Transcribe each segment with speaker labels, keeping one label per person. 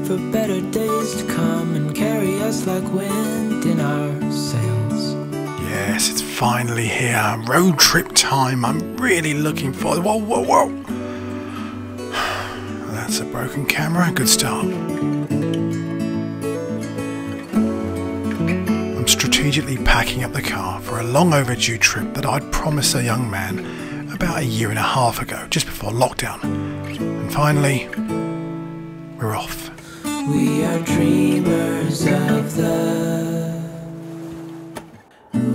Speaker 1: For better days to come and carry us like wind in our sails.
Speaker 2: Yes, it's finally here. Road trip time. I'm really looking forward. Whoa, whoa, whoa. That's a broken camera. Good start. I'm strategically packing up the car for a long overdue trip that I'd promised a young man about a year and a half ago, just before lockdown. And finally, we're off.
Speaker 1: We are dreamers of the...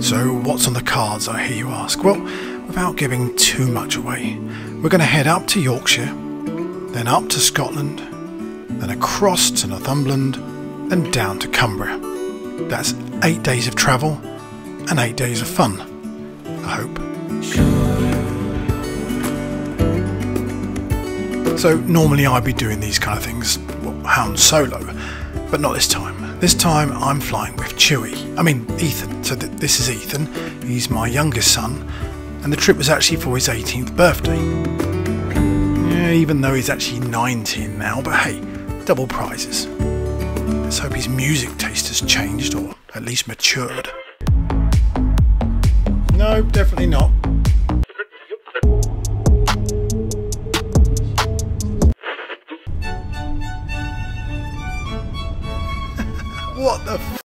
Speaker 2: So what's on the cards, I hear you ask? Well, without giving too much away, we're going to head up to Yorkshire, then up to Scotland, then across to Northumberland, then down to Cumbria. That's 8 days of travel and 8 days of fun, I hope. So normally I'd be doing these kind of things, well, hound solo, but not this time. This time I'm flying with Ethan. So this is Ethan, he's my youngest son, and the trip was actually for his 18th birthday. Yeah, even though he's actually 19 now, but hey, double prizes. Let's hope his music taste has changed, or at least matured. No, definitely not. What the f...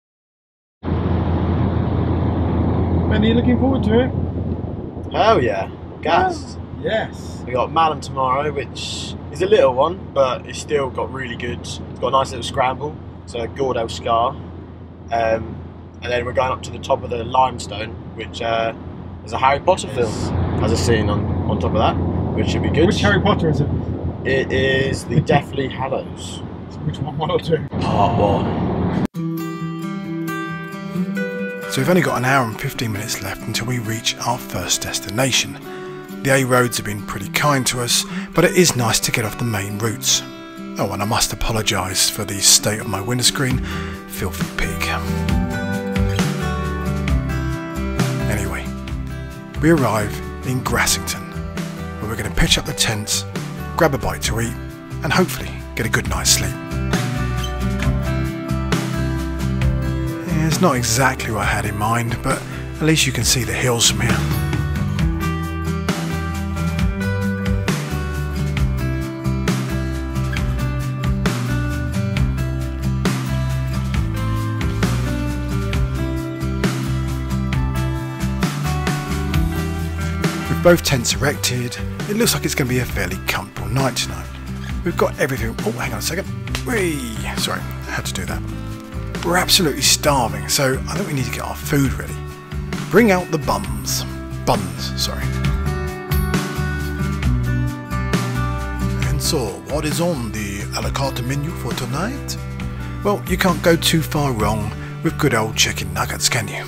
Speaker 2: Ben, are you looking forward to it?
Speaker 3: Oh yeah, gassed.
Speaker 2: Yes.
Speaker 3: We got Malham tomorrow, which is a little one, but it's still got really good. It's got a nice little scramble, so a Gordell scar. And then we're going up to the top of the limestone, which is a Harry Potter film. Has a scene on top of that, which should be good.
Speaker 2: Which Harry Potter is it?
Speaker 3: It is the Deathly Hallows.
Speaker 2: Which one or two?
Speaker 3: Part 1.
Speaker 2: So we've only got an hour and 15 minutes left until we reach our first destination. The A roads have been pretty kind to us, but it is nice to get off the main routes. Oh, and I must apologise for the state of my windscreen. Filthy pig. Anyway, we arrive in Grassington, where we're going to pitch up the tents, grab a bite to eat, and hopefully get a good night's sleep. Yeah, it's not exactly what I had in mind, but at least you can see the hills from here. With both tents erected, it looks like it's going to be a fairly comfortable night tonight. We've got everything... Oh, hang on a second. Whee! Sorry, I had to do that. We're absolutely starving, so I think we need to get our food ready. Bring out the buns, sorry. And so, what is on the a la carte menu for tonight? Well, you can't go too far wrong with good old chicken nuggets, can you?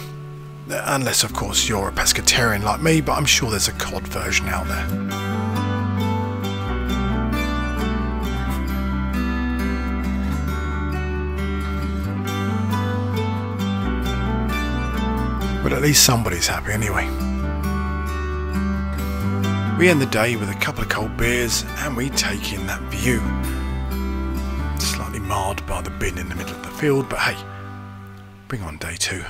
Speaker 2: Unless, of course, you're a pescatarian like me, but I'm sure there's a cod version out there. But at least somebody's happy anyway. We end the day with a couple of cold beers and we take in that view. Slightly marred by the bin in the middle of the field, but hey, bring on day 2.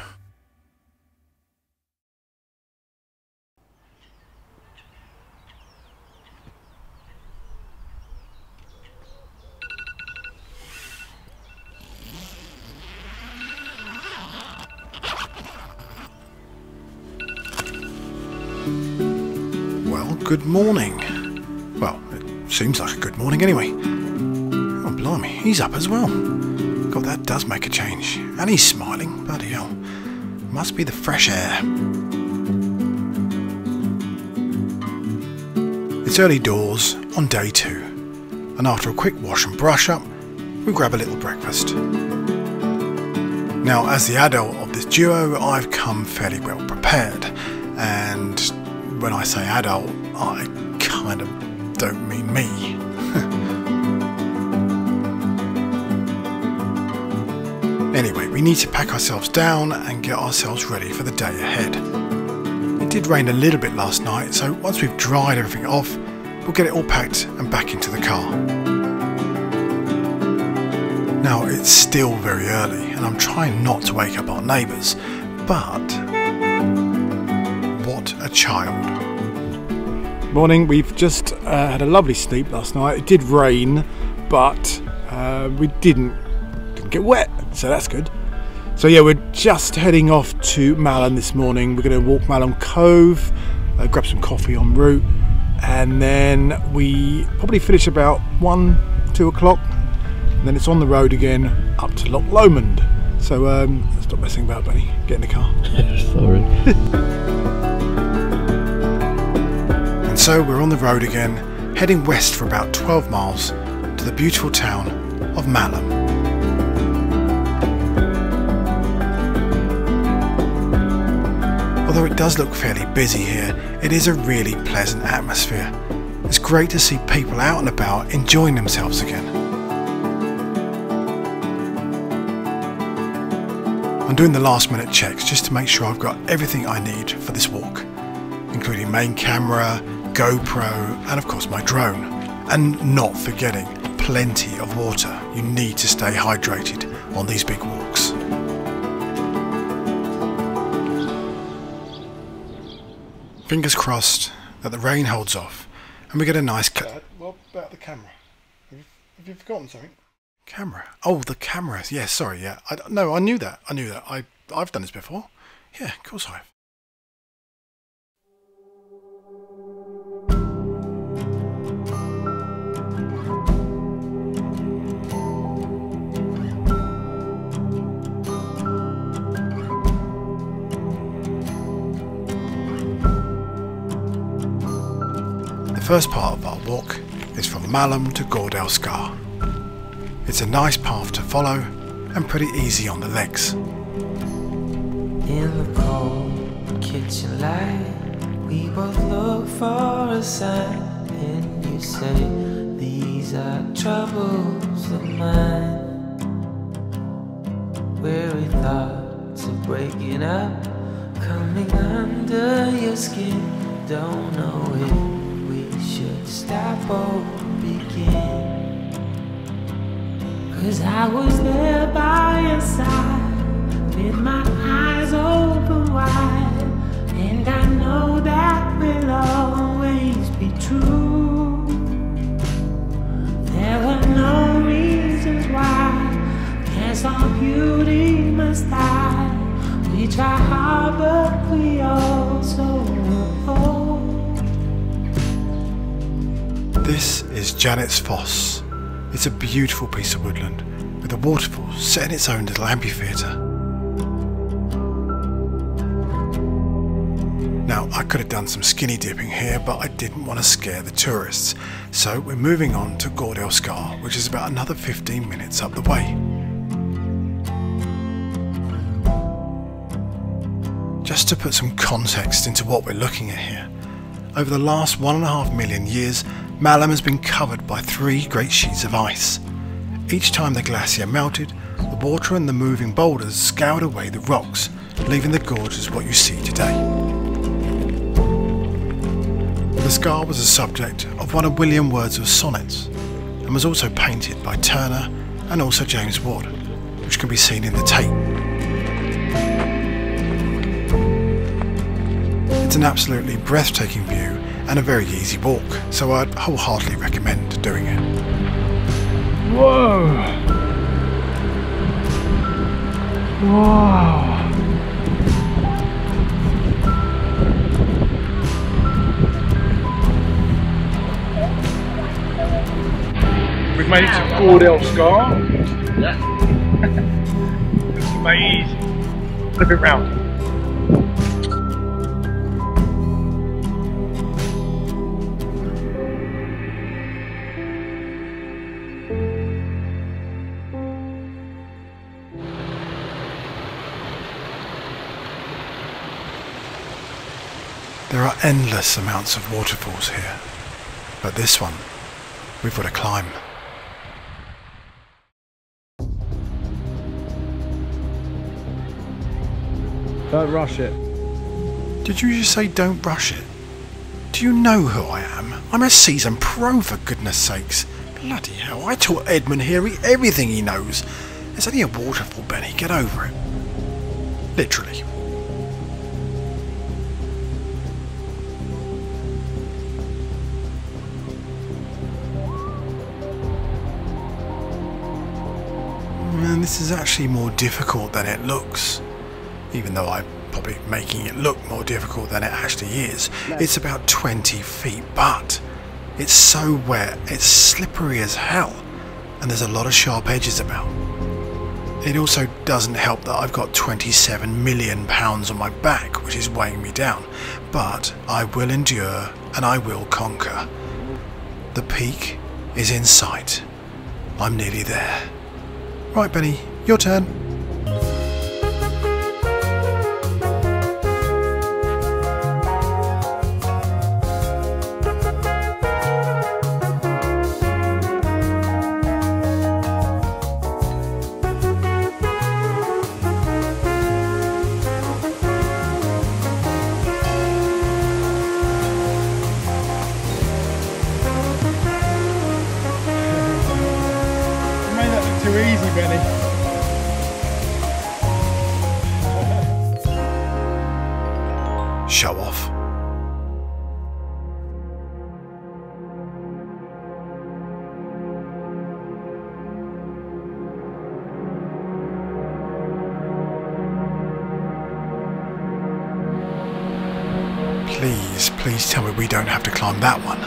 Speaker 2: Good morning. Well, it seems like a good morning anyway. Oh, blimey, he's up as well. God, that does make a change. And he's smiling. Bloody hell. Must be the fresh air. It's early doors on day 2. And after a quick wash and brush up, we grab a little breakfast. Now, as the adult of this duo, I've come fairly well prepared. and when I say adult, I kind of don't mean me. Anyway, we need to pack ourselves down and get ourselves ready for the day ahead. It did rain a little bit last night, so once we've dried everything off, we'll get it all packed and back into the car. Now, it's still very early and I'm trying not to wake up our neighbours, but what a child.
Speaker 4: Morning, we've just had a lovely sleep last night. It did rain, but we didn't get wet, so that's good. So yeah, we're just heading off to Malham this morning. We're going to walk Malham Cove, grab some coffee en route, and then we probably finish about 1-2 o'clock, and then it's on the road again up to Loch Lomond. So stop messing about, buddy. Get in the car.
Speaker 5: Sorry.
Speaker 2: And so we're on the road again, heading west for about 12 miles to the beautiful town of Malham. Although it does look fairly busy here, it is a really pleasant atmosphere. It's great to see people out and about enjoying themselves again. I'm doing the last minute checks just to make sure I've got everything I need for this walk, including main camera, GoPro, and of course my drone. And not forgetting plenty of water. You need to stay hydrated on these big walks. Fingers crossed that the rain holds off and we get a nice cut. What about the camera? Have you forgotten something? Camera? Oh, the camera. Yeah, sorry. Yeah, no, I knew that. I've done this before. Yeah, of course I have. The first part of our walk is from Malham to Coggeshall Scar. It's a nice path to follow and pretty easy on the legs.
Speaker 1: In the cold kitchen light, we both look for a sign, and you say, these are troubles of mine. Weary thoughts of breaking up, coming under your skin. Don't know if we should stop or begin. 'Cause I was there by your side, with my eyes open wide, and I know that will always be true. There were no reasons why, guess our beauty must die. We try hard but we also know.
Speaker 2: This is Janet's Foss. It's a beautiful piece of woodland with a waterfall set in its own little amphitheatre. Now, I could have done some skinny dipping here, but I didn't want to scare the tourists, so we're moving on to Coggeshall Scar, which is about another 15 minutes up the way. Just to put some context into what we're looking at here, over the last 1.5 million years, Malham has been covered by 3 great sheets of ice. Each time the glacier melted, the water and the moving boulders scoured away the rocks, leaving the gorge as what you see today. The scar was the subject of one of William Wordsworth's sonnets, and was also painted by Turner and also James Watt, which can be seen in the tape. It's an absolutely breathtaking view and a very easy walk, so I'd wholeheartedly recommend doing it.
Speaker 4: Whoa! Wow! We've made it to Coggeshall Scar.
Speaker 5: Yeah.
Speaker 4: It's amazing. Flip it round.
Speaker 2: There are endless amounts of waterfalls here, but this one, we've got to climb.
Speaker 4: Don't rush it.
Speaker 2: Did you just say don't rush it? Do you know who I am? I'm a seasoned pro, for goodness sakes. Bloody hell, I taught Edmund here everything he knows. It's only a waterfall, Benny, get over it. Literally. And this is actually more difficult than it looks. Even though I'm probably making it look more difficult than it actually is. It's about 20 feet, but it's so wet, it's slippery as hell, and there's a lot of sharp edges about. It also doesn't help that I've got 27 million pounds on my back, which is weighing me down, but I will endure and I will conquer. The peak is in sight. I'm nearly there. Right, Benny, your turn.
Speaker 4: Too easy, Benny.
Speaker 2: Show off. Please tell me we don't have to climb that one.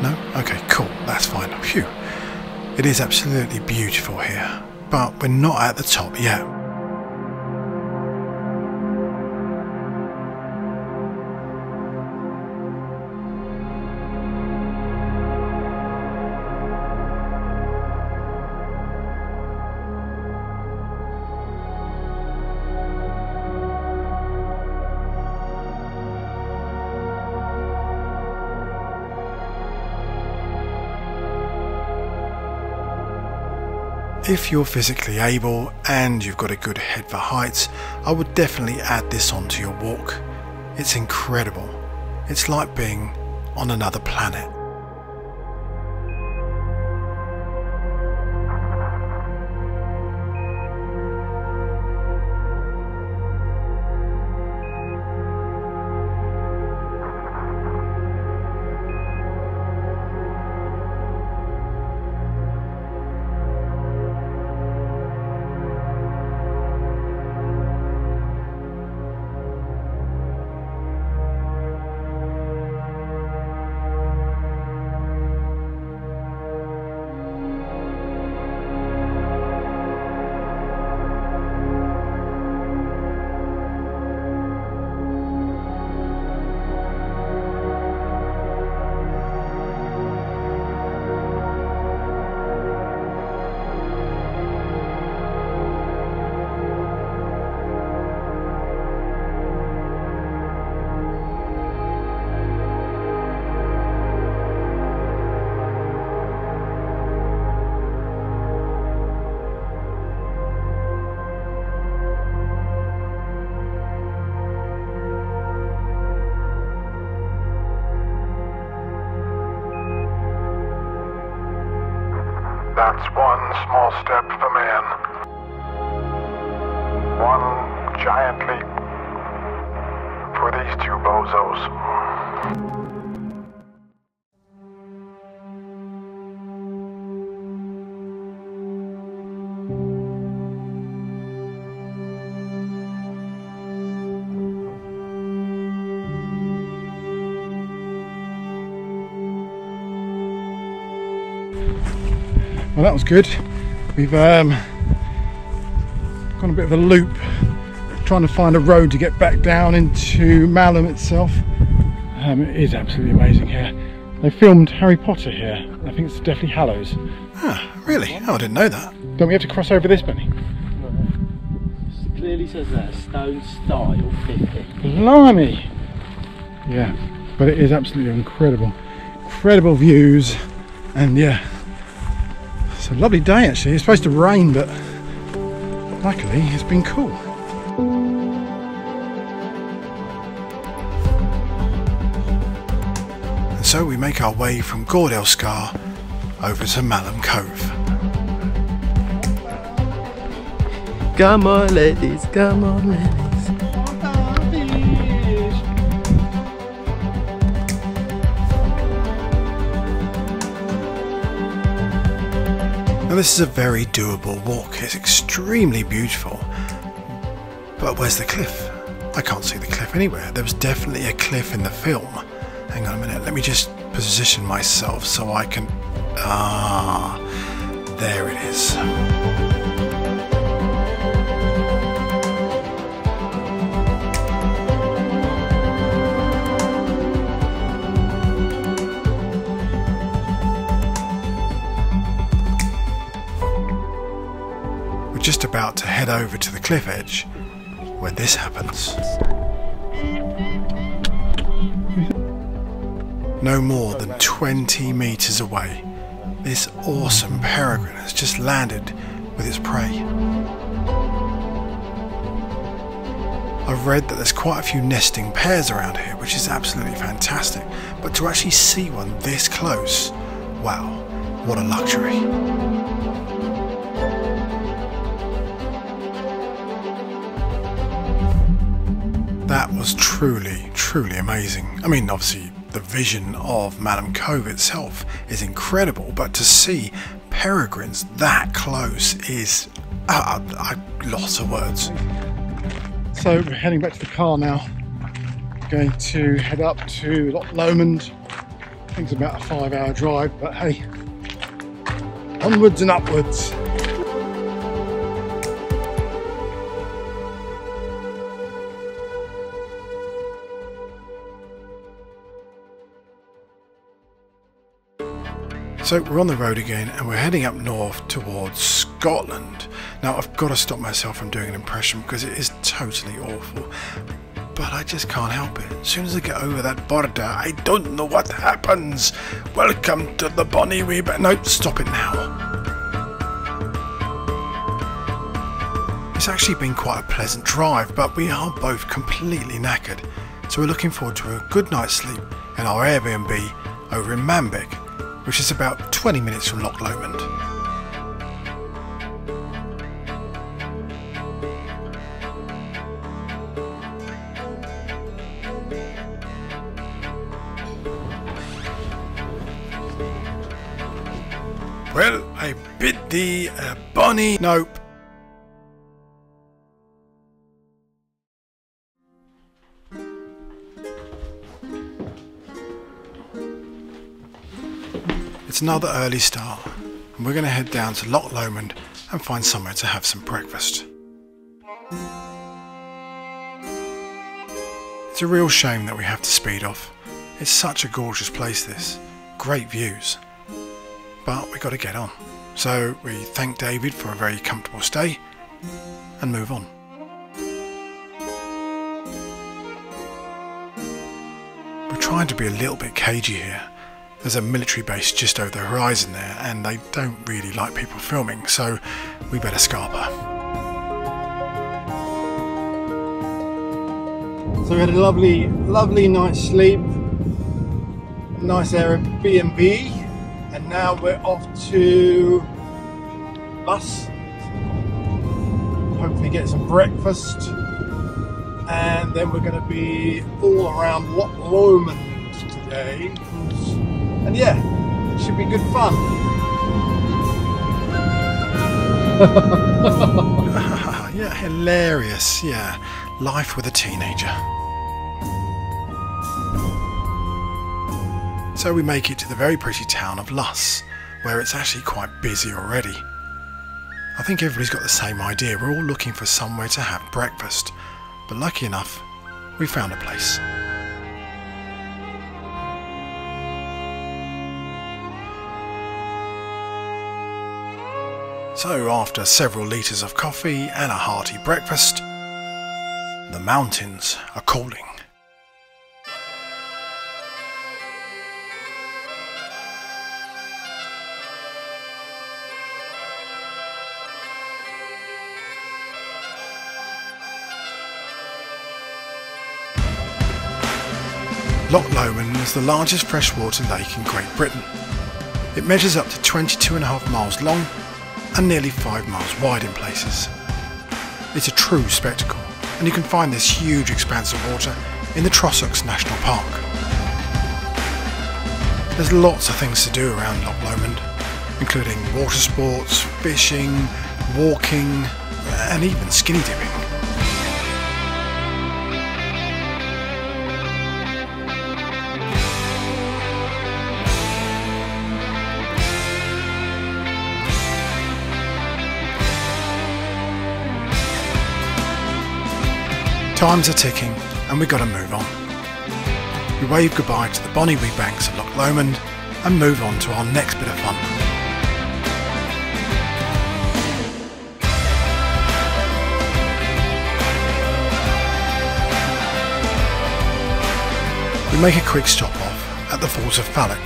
Speaker 2: No? Okay, cool, that's fine. Phew. It is absolutely beautiful here, but we're not at the top yet. If you're physically able and you've got a good head for heights, I would definitely add this onto your walk. It's incredible. It's like being on another planet.
Speaker 5: That's one small step for man. One giant leap for these two bozos.
Speaker 4: Well, that was good. We've gone a bit of a loop, trying to find a road to get back down into Malham itself. It is absolutely amazing here. They filmed Harry Potter here. I think it's Deathly Hallows.
Speaker 2: Ah, really? Oh, I didn't know that.
Speaker 4: Don't we have to cross over this, Benny?
Speaker 6: It clearly says that stone style 50.
Speaker 4: Blimey! Yeah, but it is absolutely incredible. Incredible views, and yeah, it's a lovely day actually. It's supposed to rain, but luckily it's been cool. And so we make our way from Coggeshall Scar over to Malham Cove.
Speaker 3: Come on ladies, come on ladies.
Speaker 2: Now this is a very doable walk. It's extremely beautiful. But where's the cliff? I can't see the cliff anywhere. There was definitely a cliff in the film. Hang on a minute, let me just position myself so I can... Ah, there it is. Just about to head over to the cliff edge where this happens. No more than 20 metres away, this awesome peregrine has just landed with its prey. I've read that there's quite a few nesting pairs around here, which is absolutely fantastic, but to actually see one this close, wow, what a luxury. That was truly, truly amazing. I mean, obviously the vision of Malham Cove itself is incredible, but to see peregrines that close is... I'm lost for words.
Speaker 4: So we're heading back to the car now. Going to head up to Loch Lomond. I think it's about a 5-hour drive, but hey, onwards and upwards.
Speaker 2: So we're on the road again and we're heading up north towards Scotland. Now I've got to stop myself from doing an impression because it is totally awful, but I just can't help it. As soon as I get over that border, I don't know what happens. Welcome to the bonny wee bit. No, stop it now. It's actually been quite a pleasant drive, but we are both completely knackered. So we're looking forward to a good night's sleep in our Airbnb over in Bamburgh, which is about 20 minutes from Loch Lomond. Well, I bid thee a bonny... Nope. It's another early start, and we're going to head down to Loch Lomond and find somewhere to have some breakfast. It's a real shame that we have to speed off. It's such a gorgeous place this, great views. But we got to get on. So we thank David for a very comfortable stay and move on. We're trying to be a little bit cagey here. There's a military base just over the horizon there, and they don't really like people filming, so we better scarper.
Speaker 4: So we had a lovely night's sleep, nice Airbnb, and now we're off to Luss. Hopefully get some breakfast, and then we're going to be all around Loch Lomond today. And yeah, it should be good fun.
Speaker 2: Yeah, hilarious. Yeah, life with a teenager. So we make it to the very pretty town of Luss, where it's actually quite busy already. I think everybody's got the same idea. We're all looking for somewhere to have breakfast, but lucky enough, we found a place. So after several litres of coffee and a hearty breakfast, the mountains are calling. Loch Lomond is the largest freshwater lake in Great Britain. It measures up to 22.5 miles long and nearly 5 miles wide in places. It's a true spectacle, and you can find this huge expanse of water in the Trossachs National Park. There's lots of things to do around Loch Lomond, including water sports, fishing, walking, and even skinny dipping. Times are ticking and we've got to move on. We wave goodbye to the bonny wee banks of Loch Lomond and move on to our next bit of fun. We make a quick stop off at the Falls of Falloch.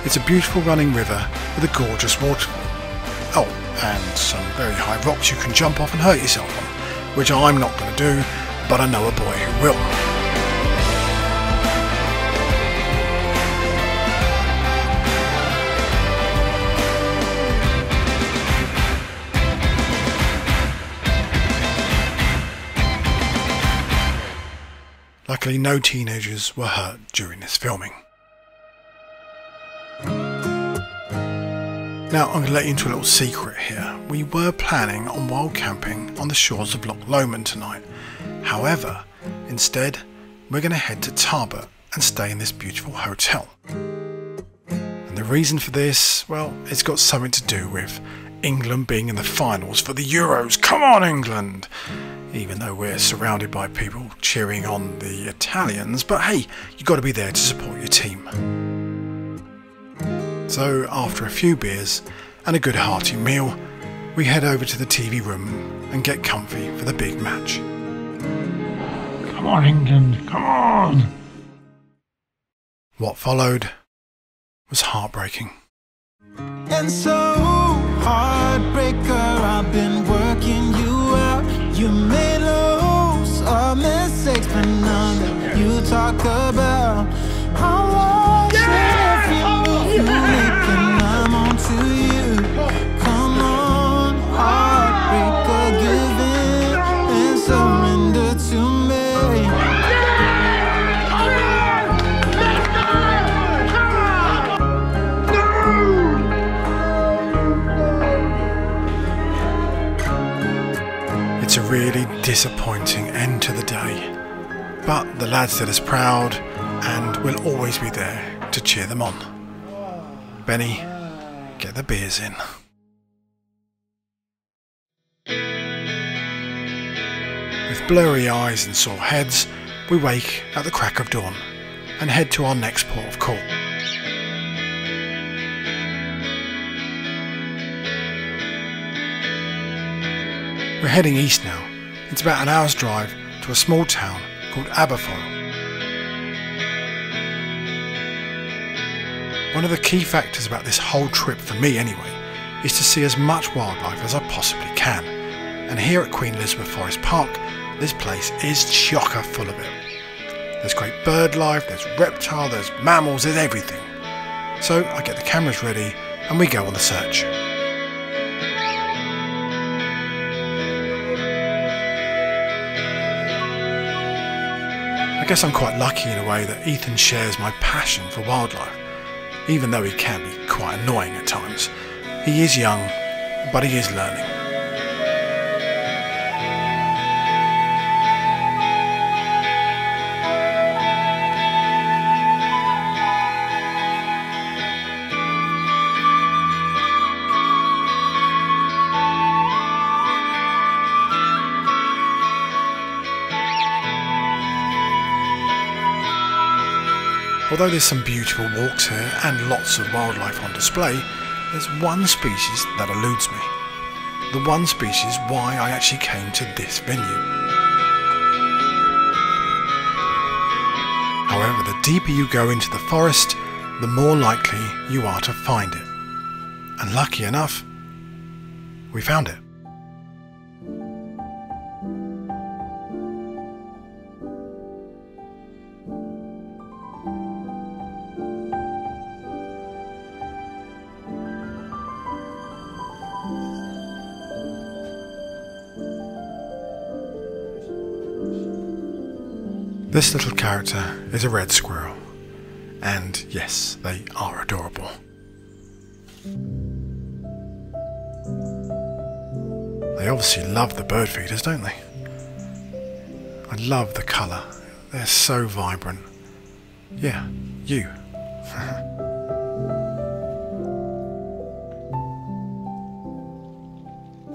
Speaker 2: It's a beautiful running river with a gorgeous waterfall. Oh, and some very high rocks you can jump off and hurt yourself on, which I'm not going to do, but I know a boy who will. Luckily, no teenagers were hurt during this filming. Now, I'm going to let you into a little secret here. We were planning on wild camping on the shores of Loch Lomond tonight. However, instead, we're going to head to Tarbert and stay in this beautiful hotel. And the reason for this, well, it's got something to do with England being in the finals for the Euros. Come on, England! Even though we're surrounded by people cheering on the Italians, but hey, you've got to be there to support your team. So after a few beers and a good hearty meal, we head over to the TV room and get comfy for the big match.
Speaker 4: Come on, England, come on!
Speaker 2: What followed was heartbreaking.
Speaker 1: And so, heartbreaker, I've been working you out. You made loads of mistakes, but none that you talk about. I watch every move you make, and I'm on to you. Come on, heartbreaker, give in and surrender to me.
Speaker 2: It's a really disappointing end to the day, but the lads did us proud and we'll always be there to cheer them on. Benny, get the beers in. With blurry eyes and sore heads, we wake at the crack of dawn and head to our next port of call. We're heading east now. It's about an hour's drive to a small town called Aberfoyle. One of the key factors about this whole trip, for me anyway, is to see as much wildlife as I possibly can. And here at Queen Elizabeth Forest Park, this place is chocker full of it. There's great bird life, there's reptile, there's mammals, there's everything. So I get the cameras ready and we go on the search. I guess I'm quite lucky in a way that Ethan shares my passion for wildlife, even though he can be quite annoying at times. He is young, but he is learning. Although there's some beautiful walks here and lots of wildlife on display, there's one species that eludes me. The one species why I actually came to this venue. However, the deeper you go into the forest, the more likely you are to find it. And lucky enough, we found it. This little character is a red squirrel, and yes, they are adorable. They obviously love the bird feeders, don't they? I love the colour, they're so vibrant. Yeah, you.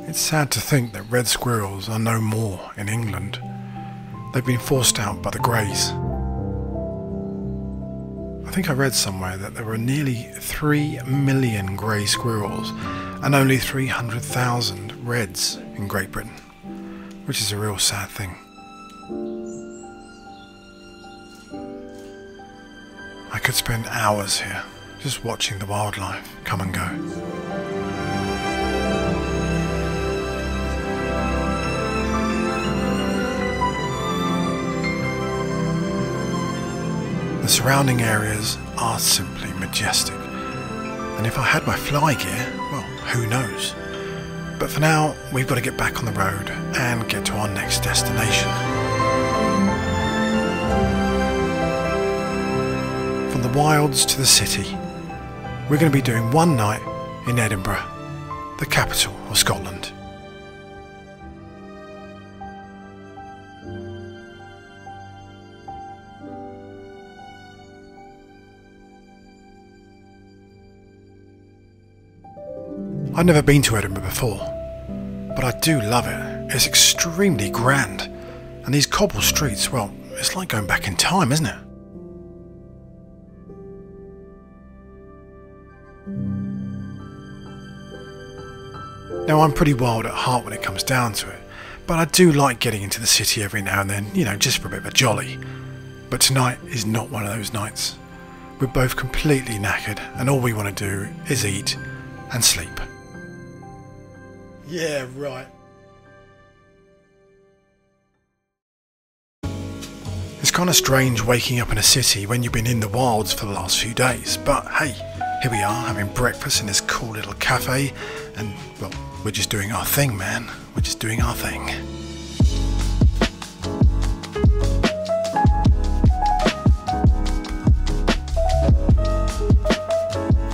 Speaker 2: It's sad to think that red squirrels are no more in England. They've been forced out by the greys. I think I read somewhere that there were nearly 3 million grey squirrels and only 300,000 reds in Great Britain, which is a real sad thing. I could spend hours here just watching the wildlife come and go. The surrounding areas are simply majestic, and if I had my fly gear, well, who knows? But for now, we've got to get back on the road and get to our next destination. From the wilds to the city, we're going to be doing one night in Edinburgh, the capital of Scotland. I've never been to Edinburgh before, but I do love it. It's extremely grand, and these cobble streets, well, it's like going back in time, isn't it? Now, I'm pretty wild at heart when it comes down to it, but I do like getting into the city every now and then, you know, just for a bit of a jolly. But tonight is not one of those nights. We're both completely knackered, and all we want to do is eat and sleep. Yeah, right. It's kind of strange waking up in a city when you've been in the wilds for the last few days, but hey, here we are having breakfast in this cool little cafe, and well, we're just doing our thing, man. We're just doing our thing.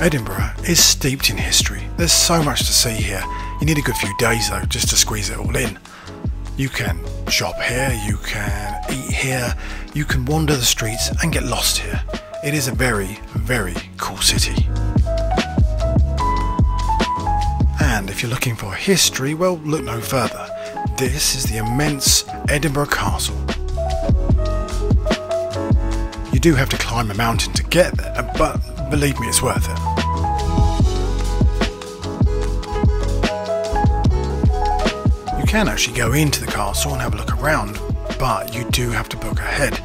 Speaker 2: Edinburgh is steeped in history. There's so much to see here. You need a good few days though, just to squeeze it all in. You can shop here, you can eat here, you can wander the streets and get lost here. It is a very, very cool city. And if you're looking for history, well, look no further. This is the immense Edinburgh Castle. You do have to climb a mountain to get there, but believe me, it's worth it. You can actually go into the castle and have a look around, but you do have to book ahead,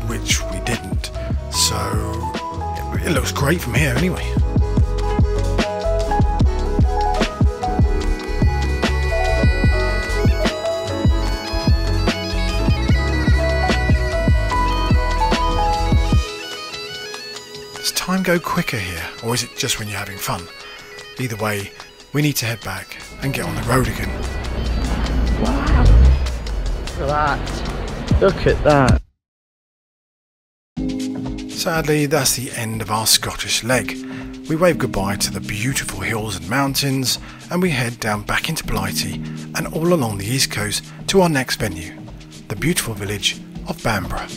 Speaker 2: which we didn't. So it looks great from here anyway. Does time go quicker here, or is it just when you're having fun? Either way, we need to head back and get on the road again.
Speaker 6: Wow! Look at that! Look at that!
Speaker 2: Sadly, that's the end of our Scottish leg. We wave goodbye to the beautiful hills and mountains, and we head down back into Blighty and all along the east coast to our next venue, the beautiful village of Bamburgh.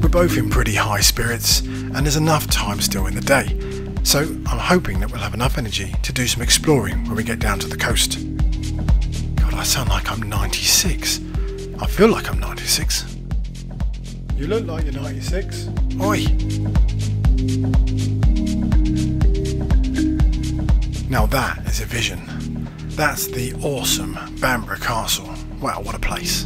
Speaker 2: We're both in pretty high spirits, and there's enough time still in the day, so I'm hoping that we'll have enough energy to do some exploring when we get down to the coast. God, I sound like I'm 96. I feel like I'm 96.
Speaker 4: You look like you're 96.
Speaker 2: Oi! Now that is a vision. That's the awesome Bamburgh Castle. Wow, what a place.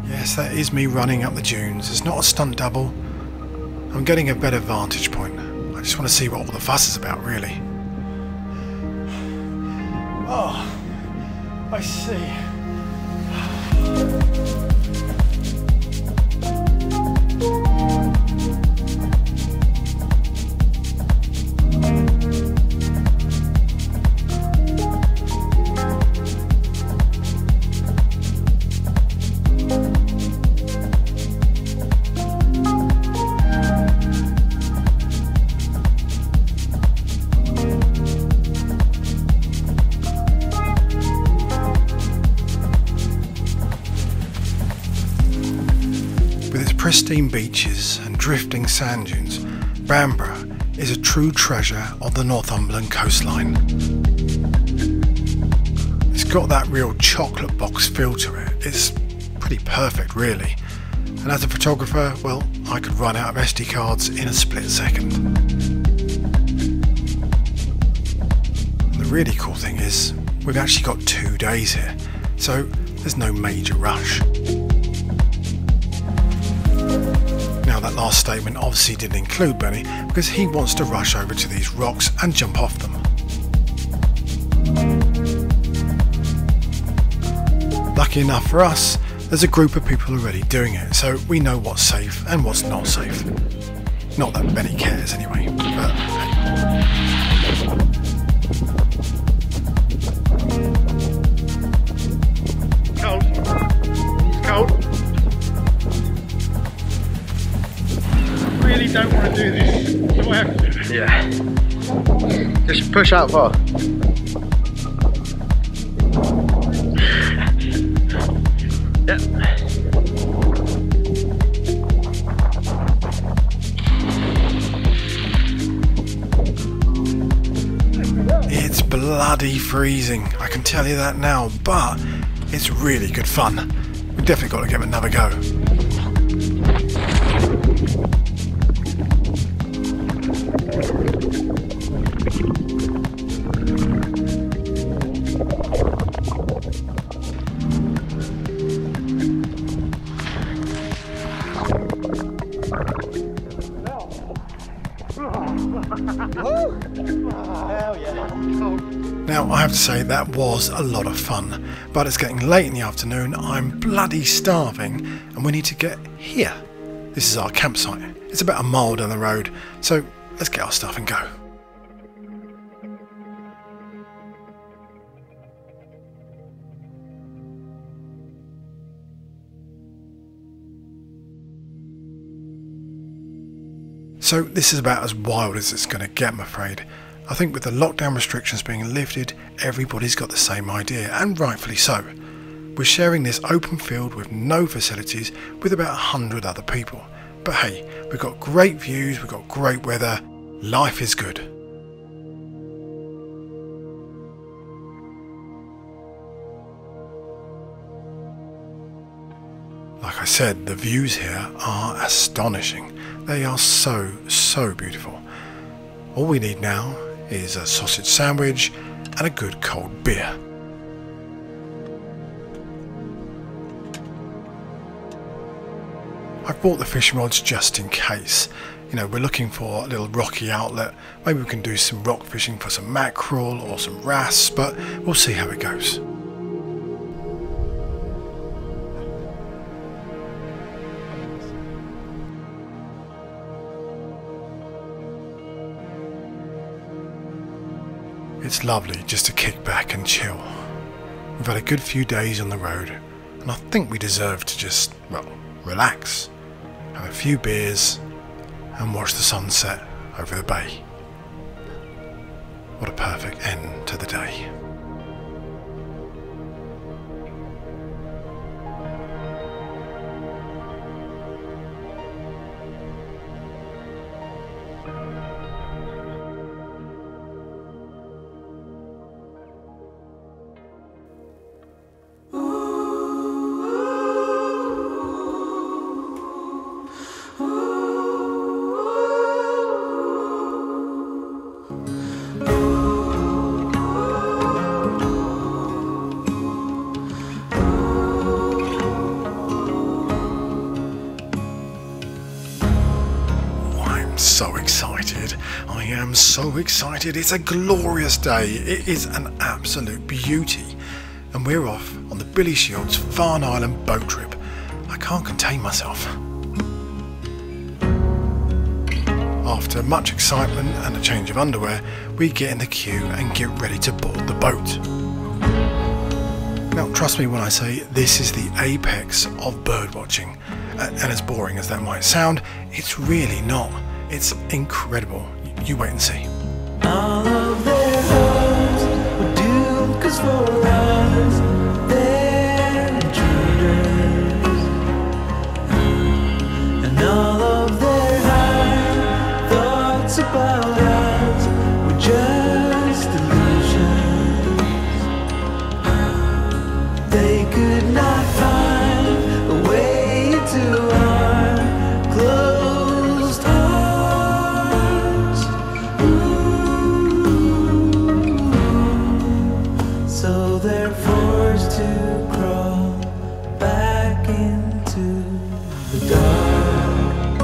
Speaker 2: Yes, that is me running up the dunes. It's not a stunt double. I'm getting a better vantage point. I just want to see what all the fuss is about, really. Oh, I see. Pristine beaches and drifting sand dunes, Bamburgh is a true treasure of the Northumberland coastline. It's got that real chocolate box feel to it. It's pretty perfect really. And as a photographer, well, I could run out of SD cards in a split second. And the really cool thing is, we've actually got 2 days here, so there's no major rush. Now that last statement obviously didn't include Benny because he wants to rush over to these rocks and jump off them. Lucky enough for us, there's a group of people already doing it, so we know what's safe and what's not safe. Not that Benny cares anyway, but
Speaker 4: Cold. It's cold. Really don't want to do this. Do I have to?
Speaker 6: Yeah. Just push out far. Yep.
Speaker 2: it's bloody freezing, I can tell you that now, but it's really good fun. We've definitely got to give it another go. Now I have to say that was a lot of fun, but it's getting late in the afternoon, I'm bloody starving and we need to get here. This is our campsite. It's about a mile down the road, so let's get our stuff and go. So this is about as wild as it's going to get, I'm afraid. I think with the lockdown restrictions being lifted, everybody's got the same idea, and rightfully so. We're sharing this open field with no facilities with about 100 other people. But hey, we've got great views, we've got great weather, life is good. Like I said, the views here are astonishing. They are so beautiful. All we need now is a sausage sandwich and a good cold beer. I've bought the fishing rods just in case. You know, we're looking for a little rocky outlet. Maybe we can do some rock fishing for some mackerel or some wrasse, but we'll see how it goes. It's lovely just to kick back and chill. We've had a good few days on the road, and I think we deserve to just, well, relax, have a few beers, and watch the sunset over the bay. What a perfect end to the day. so excited. It's a glorious day. It is an absolute beauty. And we're off on the Billy Shields Farne Island boat trip. I can't contain myself. After much excitement and a change of underwear, we get in the queue and get ready to board the boat. Now, trust me when I say this is the apex of birdwatching. And as boring as that might sound, it's really not. It's incredible. You wait and see.
Speaker 1: All of their hopes were doomed, 'cause for us they're intruders, and all of their high thoughts about us were just illusions. They could not find a way into our closed hearts. So they're forced to crawl back into the dark.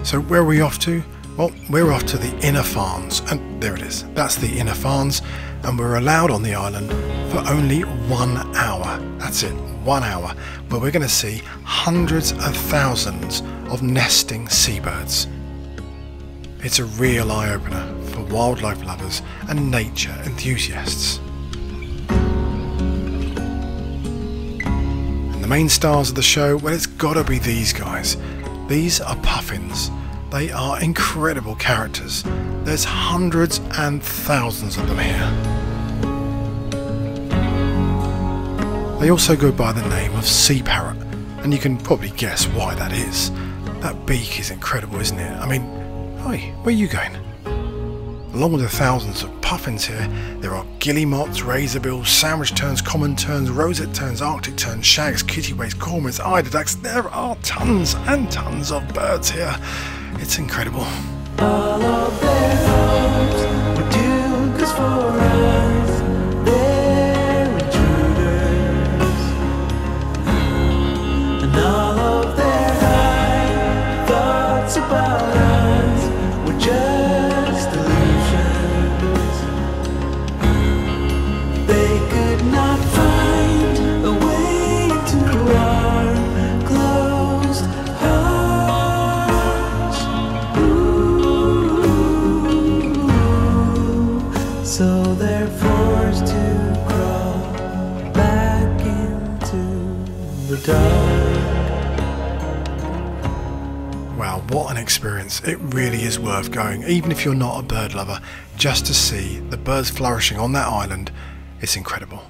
Speaker 2: So where are we off to? Well, we're off to the Inner Farnes, and there it is. That's the Inner Farnes, and we're allowed on the island for only 1 hour. That's it, 1 hour, where we're going to see hundreds of thousands of nesting seabirds. It's a real eye-opener for wildlife lovers and nature enthusiasts. And the main stars of the show, well, it's gotta be these guys. These are puffins. They are incredible characters. There's hundreds and thousands of them here. They also go by the name of sea parrot, and you can probably guess why that is. That beak is incredible, isn't it? I mean, oi, where are you going? Along with the thousands of puffins here, there are guillemots, razorbills, sandwich terns, common terns, rosette terns, arctic terns, shags, kittiwakes, cormorants, eiderducks. There are tons and tons of birds here. It's incredible.
Speaker 1: All of their hopes were doomed, 'cause for us they're intruders, and all of their high thoughts about us were just illusions. They could not find a way to our closed hearts. So they're forced to crawl back into the dark.
Speaker 2: Wow, what an experience. It really is worth going, even if you're not a bird lover, just to see the birds flourishing on that island. It's incredible.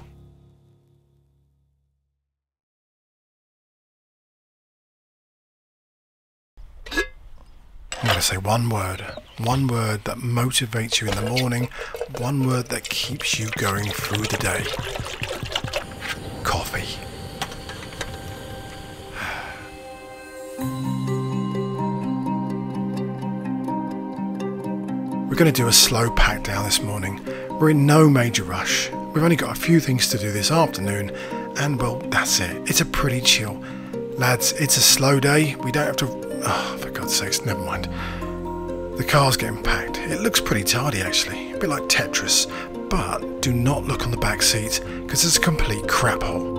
Speaker 2: I'm going to say one word that motivates you in the morning, one word that keeps you going through the day. Coffee. We're going to do a slow pack down this morning. We're in no major rush. We've only got a few things to do this afternoon, and well, that's it. It's a pretty chill. Lads, it's a slow day. We don't have to... Oh, for God's sakes, never mind. The car's getting packed. It looks pretty tardy actually, a bit like Tetris, but do not look on the back seat because it's a complete crap hole.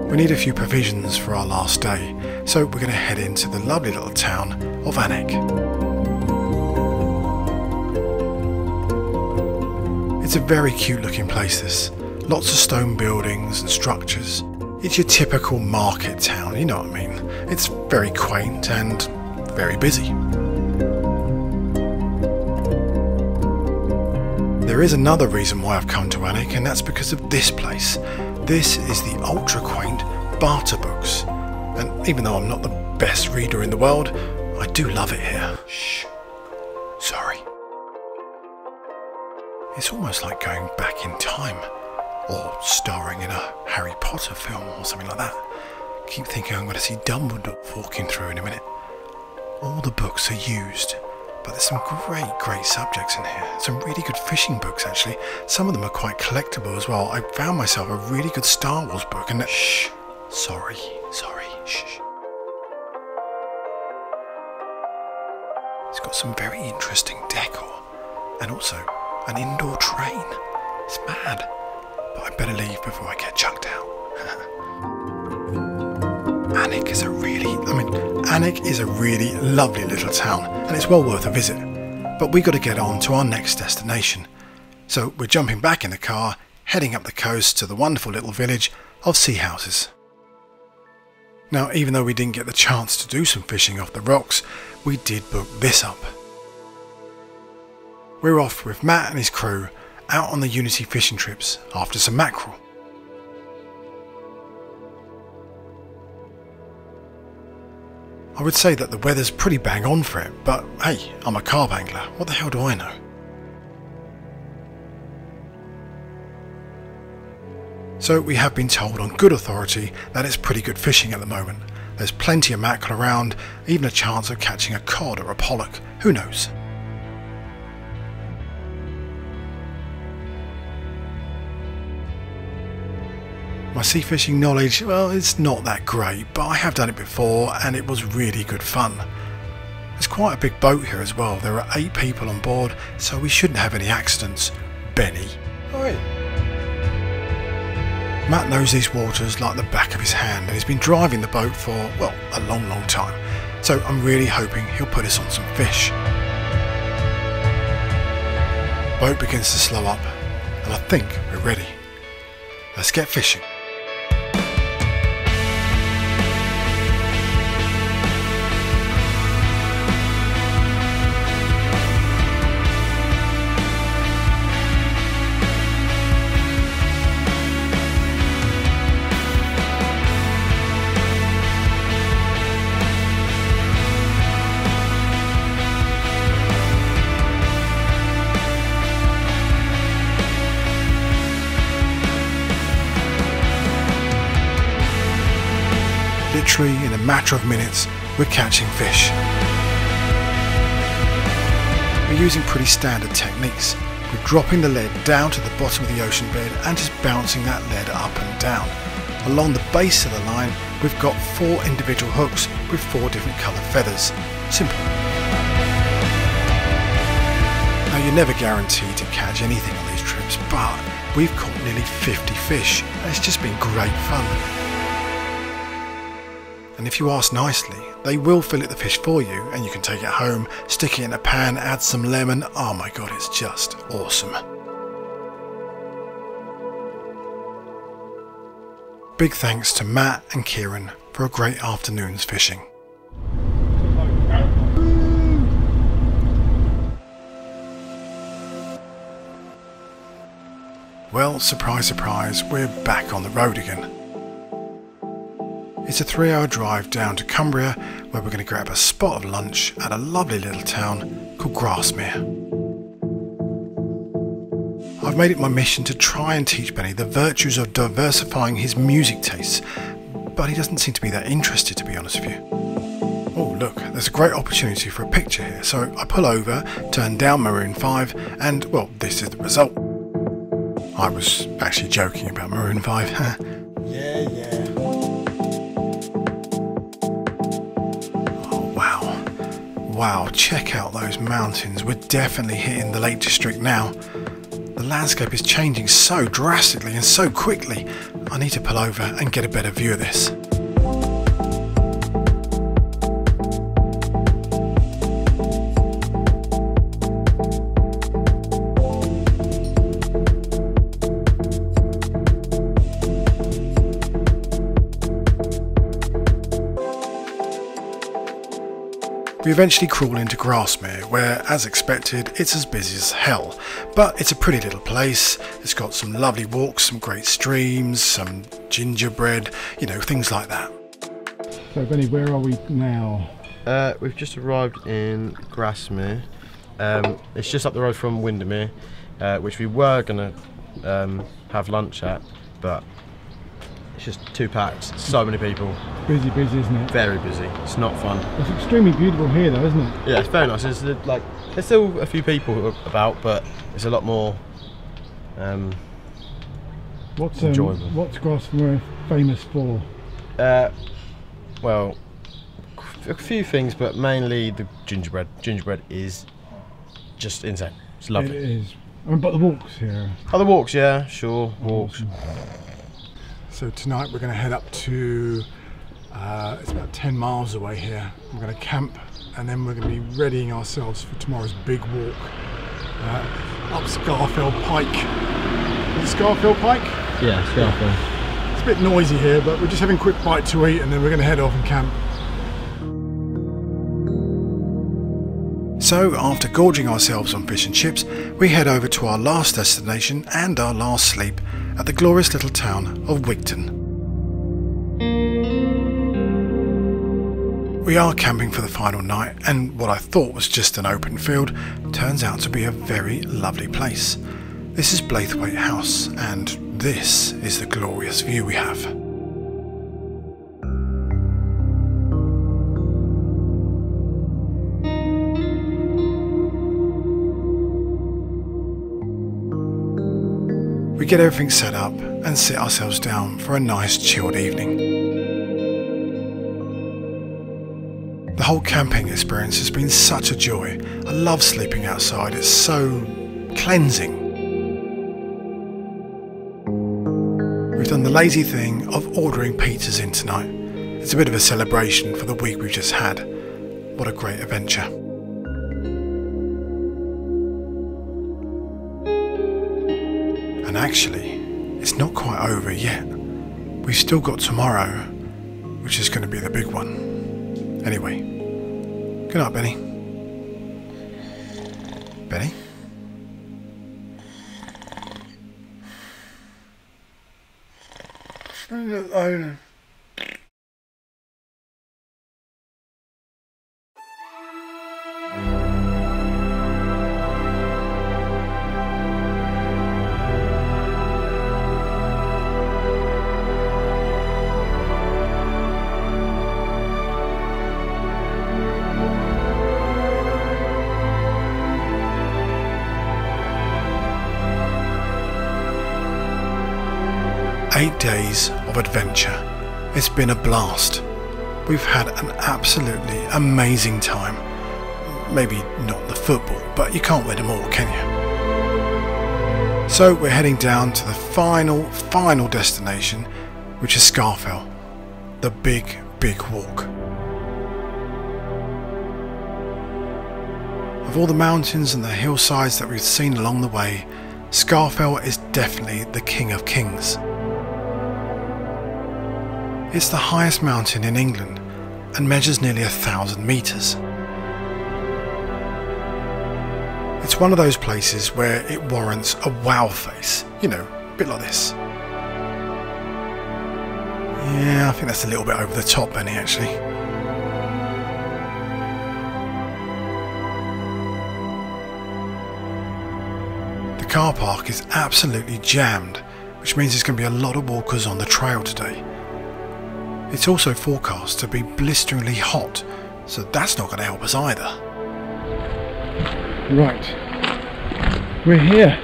Speaker 2: We need a few provisions for our last day, so we're going to head into the lovely little town of Anik. It's a very cute looking place, this. Lots of stone buildings and structures. It's your typical market town, you know what I mean. It's very quaint and very busy. There is another reason why I've come to Anik, and that's because of this place. This is the ultra quaint Barter Books, and even though I'm not the best reader in the world, I do love it here. Shh. Sorry. It's almost like going back in time, or starring in a Harry Potter film or something like that. Keep thinking I'm going to see Dumbledore walking through in a minute. All the books are used, but there's some great subjects in here. Some really good fishing books actually. Some of them are quite collectible as well. I found myself a really good Star Wars book, and shh, Sorry, shh. It's got some very interesting decor and also an indoor train. It's mad, but I better leave before I get chucked out. Anik is a really lovely little town and it's well worth a visit. But we got to get on to our next destination. So we're jumping back in the car, heading up the coast to the wonderful little village of Sea Houses. Now, even though we didn't get the chance to do some fishing off the rocks, we did book this up. We're off with Matt and his crew out on the Unity fishing trips after some mackerel. I would say that the weather's pretty bang on for it, but hey, I'm a carp angler, what the hell do I know? So we have been told on good authority that it's pretty good fishing at the moment. There's plenty of mackerel around, even a chance of catching a cod or a pollock, who knows? My sea fishing knowledge, well, it's not that great, but I have done it before and it was really good fun. There's quite a big boat here as well. There are 8 people on board, so we shouldn't have any accidents. Benny. Oi. Matt knows these waters like the back of his hand and he's been driving the boat for, well, a long time. So I'm really hoping he'll put us on some fish. Boat begins to slow up and I think we're ready. Let's get fishing. Literally in a matter of minutes, we're catching fish. We're using pretty standard techniques. We're dropping the lead down to the bottom of the ocean bed and just bouncing that lead up and down. Along the base of the line, we've got 4 individual hooks with 4 different coloured feathers. Simple. Now you're never guaranteed to catch anything on these trips, but we've caught nearly 50 fish and it's just been great fun. And if you ask nicely, they will fillet the fish for you and you can take it home, stick it in a pan, add some lemon. Oh my god, it's just awesome. Big thanks to Matt and Kieran for a great afternoon's fishing. Well, surprise, surprise, we're back on the road again. It's a 3-hour drive down to Cumbria where we're going to grab a spot of lunch at a lovely little town called Grasmere. I've made it my mission to try and teach Benny the virtues of diversifying his music tastes, but he doesn't seem to be that interested, to be honest with you. Oh look, there's a great opportunity for a picture here, so I pull over, turn down Maroon 5 and, well, this is the result. I was actually joking about Maroon 5.
Speaker 4: Yeah.
Speaker 2: Wow, check out those mountains. We're definitely hitting the Lake District now. The landscape is changing so drastically and so quickly. I need to pull over and get a better view of this. We eventually crawl into Grasmere, where, as expected, it's as busy as hell. But it's a pretty little place. It's got some lovely walks, some great streams, some gingerbread, you know, things like that.
Speaker 4: So Benny, where are we now?
Speaker 3: We've just arrived in Grasmere. It's just up the road from Windermere, which we were going to have lunch at, but it's just too packed. So many people.
Speaker 4: Busy, isn't it?
Speaker 3: Very busy. It's not fun.
Speaker 4: It's extremely beautiful here, though, isn't it?
Speaker 3: Yeah, it's very nice. There's still a few people about, but it's a lot more
Speaker 4: What's
Speaker 3: enjoyable.
Speaker 4: What's Grasmere famous for?
Speaker 3: Well, a few things, but mainly the gingerbread. Gingerbread is just insane. It's lovely.
Speaker 4: It is. I mean, but the walks here.
Speaker 3: Oh, the walks, yeah, sure, walks.
Speaker 4: So tonight we're going to head up to, it's about 10 miles away here. We're going to camp and then we're going to be readying ourselves for tomorrow's big walk up Scafell Pike. Is it Scafell Pike?
Speaker 3: Yeah, Scafell.
Speaker 4: It's a bit noisy here, but we're just having a quick bite to eat and then we're going to head off and camp.
Speaker 2: So after gorging ourselves on fish and chips, we head over to our last destination and our last sleep at the glorious little town of Wigton. We are camping for the final night, and what I thought was just an open field turns out to be a very lovely place. This is Blaithwaite House, and this is the glorious view we have. We get everything set up and sit ourselves down for a nice chilled evening. The whole camping experience has been such a joy. I love sleeping outside, it's so cleansing. We've done the lazy thing of ordering pizzas in tonight. It's a bit of a celebration for the week we've just had. What a great adventure. And actually, it's not quite over yet. We've still got tomorrow, which is going to be the big one. Anyway, good night, Benny. Benny? I don't know. 8 days of adventure. It's been a blast. We've had an absolutely amazing time. Maybe not the football, but you can't win them all, can you? So we're heading down to the final destination, which is Scafell, the big walk. Of all the mountains and the hillsides that we've seen along the way, Scafell is definitely the king of kings. It's the highest mountain in England and measures nearly 1,000 metres. It's one of those places where it warrants a wow face, you know, a bit like this. Yeah, I think that's a little bit over the top, Benny, actually. The car park is absolutely jammed, which means there's going to be a lot of walkers on the trail today. It's also forecast to be blisteringly hot, so that's not going to help us either.
Speaker 4: Right, we're here,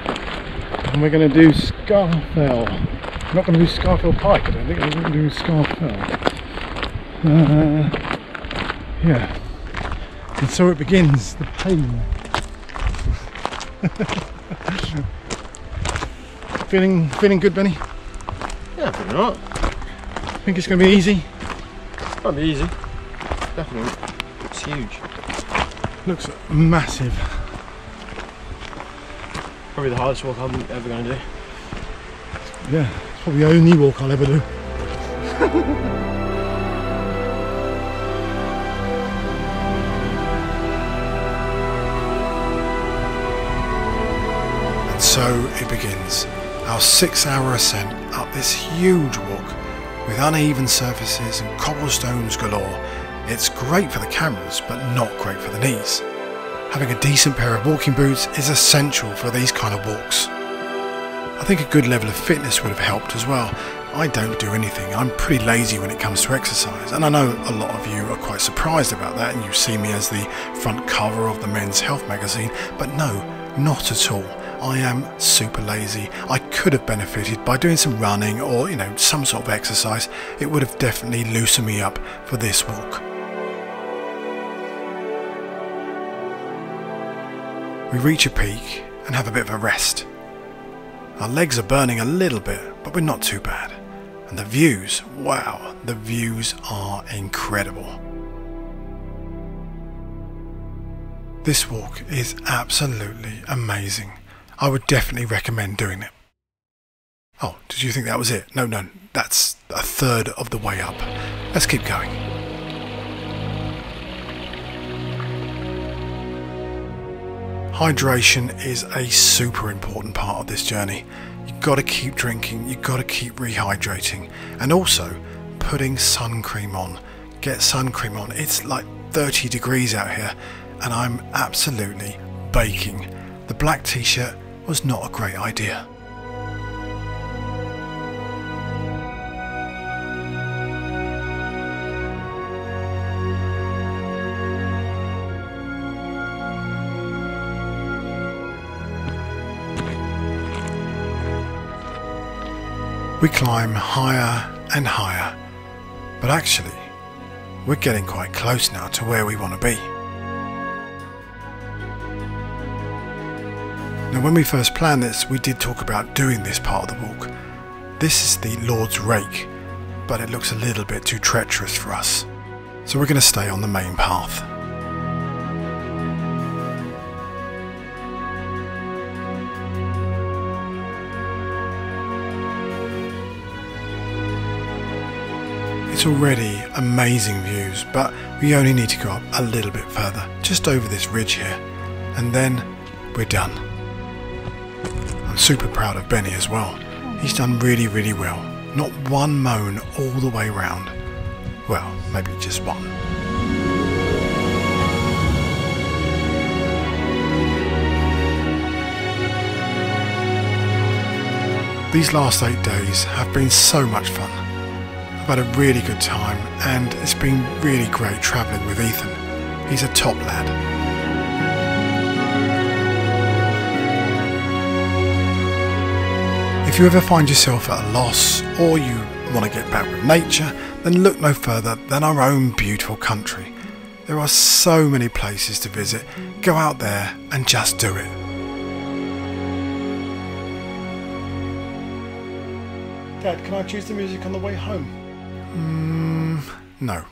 Speaker 4: and we're going to do Scafell. We're not going to do Scafell Pike, I don't think. We're going to do Scafell. Yeah, and so it begins, the pain. Feeling good, Benny?
Speaker 3: Yeah, pretty right.
Speaker 4: Think it's going to be easy?
Speaker 3: It'll be easy, definitely. It's huge.
Speaker 4: Looks massive.
Speaker 3: Probably the hardest walk I'm ever going to do.
Speaker 4: Yeah, it's probably the only walk I'll ever do.
Speaker 2: And so it begins, our 6-hour ascent up this huge walk with uneven surfaces and cobblestones galore. It's great for the cameras, but not great for the knees. Having a decent pair of walking boots is essential for these kind of walks. I think a good level of fitness would have helped as well. I don't do anything, I'm pretty lazy when it comes to exercise, and I know a lot of you are quite surprised about that and you see me as the front cover of the Men's Health magazine, but no, not at all. I am super lazy. I could have benefited by doing some running or, you know, some sort of exercise. It would have definitely loosened me up for this walk. We reach a peak and have a bit of a rest. Our legs are burning a little bit, but we're not too bad. And the views, wow, the views are incredible. This walk is absolutely amazing. I would definitely recommend doing it. Oh, did you think that was it? No, that's a third of the way up. Let's keep going. Hydration is a super important part of this journey. You've got to keep drinking, you've got to keep rehydrating, and also putting sun cream on. Get sun cream on. It's like 30 degrees out here and I'm absolutely baking. The black t-shirt was not a great idea. We climb higher and higher, but actually we're getting quite close now to where we want to be. Now when we first planned this, we did talk about doing this part of the walk. This is the Lord's Rake, but it looks a little bit too treacherous for us, so we're going to stay on the main path. It's already amazing views, but we only need to go up a little bit further, just over this ridge here, and then we're done. I'm super proud of Benny as well. He's done really, really well. Not one moan all the way round. Well, maybe just one. These last 8 days have been so much fun. I've had a really good time and it's been really great travelling with Ethan. He's a top lad. If you ever find yourself at a loss or you want to get back with nature, then look no further than our own beautiful country. There are so many places to visit. Go out there and just do it. Dad, can I choose the music on the way home? No.